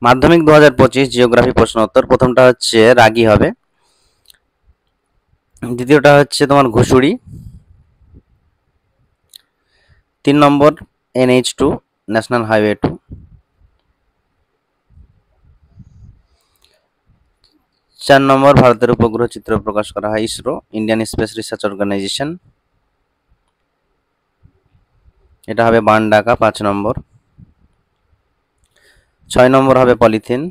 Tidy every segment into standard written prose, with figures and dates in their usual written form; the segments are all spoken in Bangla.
মাধ্যমিক 2025 জিওগ্রাফি প্রশ্ন উত্তর। প্রথমটা হচ্ছে রাগী হবে, দ্বিতীয়টা হচ্ছে তোমার ঘুষুড়ি, 3 নম্বর NH2 ন্যাশনাল হাইওয়ে 2, 4 নম্বর ভারতের উপগ্রহ চিত্র প্রকাশ করা হয় ISRO Indian space research organisation, এটা হবে বানডাকা 5 নম্বর। 6 নম্বর হবে পলিথিন,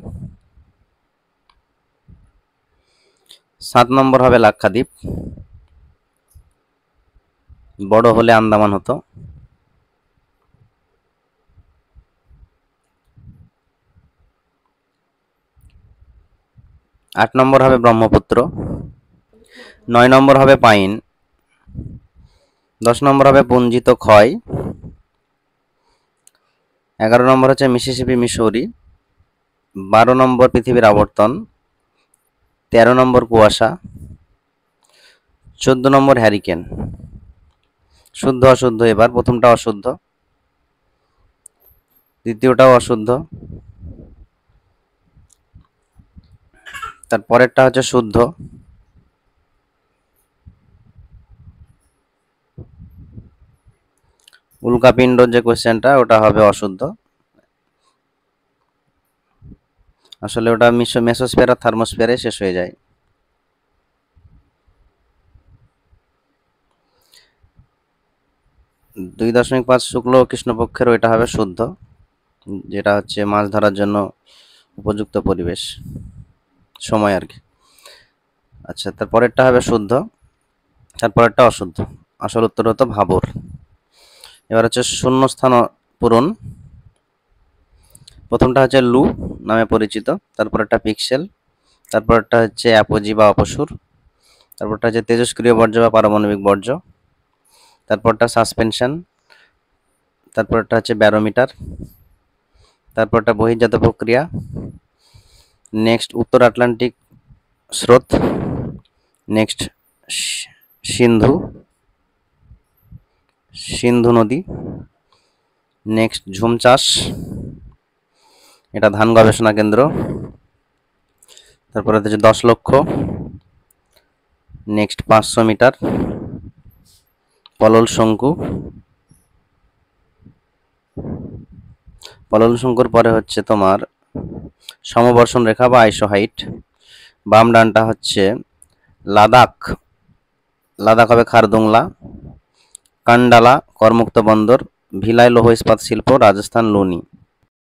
7 নম্বর হবে লাক্ষাদ্বীপ, বড় হলে আন্দামান হতো। 8 নম্বর হবে ব্রহ্মপুত্র, 9 নম্বর হবে পাইন, 10 নম্বর হবে পুঞ্জিত ক্ষয়, 11 নম্বর হচ্ছে মিসিসিপি মিসৌরি, 12 নম্বর পৃথিবীর আবর্তন, 13 নম্বর কুয়াশা, 14 নম্বর হ্যারিকেন। শুদ্ধ অশুদ্ধ, এবার প্রথমটা অশুদ্ধ, দ্বিতীয়টাও অশুদ্ধ, তার পরেরটা হচ্ছে শুদ্ধ, উল্কাপিণ্ড যে কোশ্চেনটা ওটা হবে অশুদ্ধ, আসলে ওটা মেসোস্ফিয়ার আর থার্মোস্ফিয়ারে শেষ হয়ে যায়। দুই 2.5 শুক্ল কৃষ্ণপক্ষের ওইটা হবে শুদ্ধ, যেটা হচ্ছে মাছ ধরার জন্য উপযুক্ত পরিবেশ সময় আর কি। আচ্ছা, তারপরেরটা হবে শুদ্ধ, তারপরেরটা অশুদ্ধ, আসল উত্তর হতো ভাবর। এবার হচ্ছে শূন্যস্থান পূরণ। প্রথমটা হচ্ছে লু নামে পরিচিত, তারপরেরটা পিক্সেল, তারপরেরটা হচ্ছে অ্যাপোজি বা অপসুর, তারপরটা হচ্ছে তেজস্ক্রিয় বর্জ্য বা পারমাণবিক বর্জ্য, তারপরটা সাসপেনশন, তারপরটা হচ্ছে ব্যারোমিটার, তারপরটা বহির্জাত প্রক্রিয়া, নেক্সট উত্তর আটলান্টিক স্রোত, নেক্সট সিন্ধু সিন্ধু নদী, নেক্সট ঝুম চাষ, এটা ধান গবেষণা কেন্দ্র, তারপরে হচ্ছে 10 লক্ষ, নেক্সট 500 মিটার, পলল শঙ্কু, পলল শঙ্কুর পরে হচ্ছে তোমার সমবর্ষণ রেখা বা আইসো হাইট, বাম ডানটা হচ্ছে লাদাখ, লাদাখ হবে খারদুংলা, কান্ডালা করমুক্ত বন্দর, ভিলাই লৌহ ইস্পাত শিল্প রাজস্থান লুনি।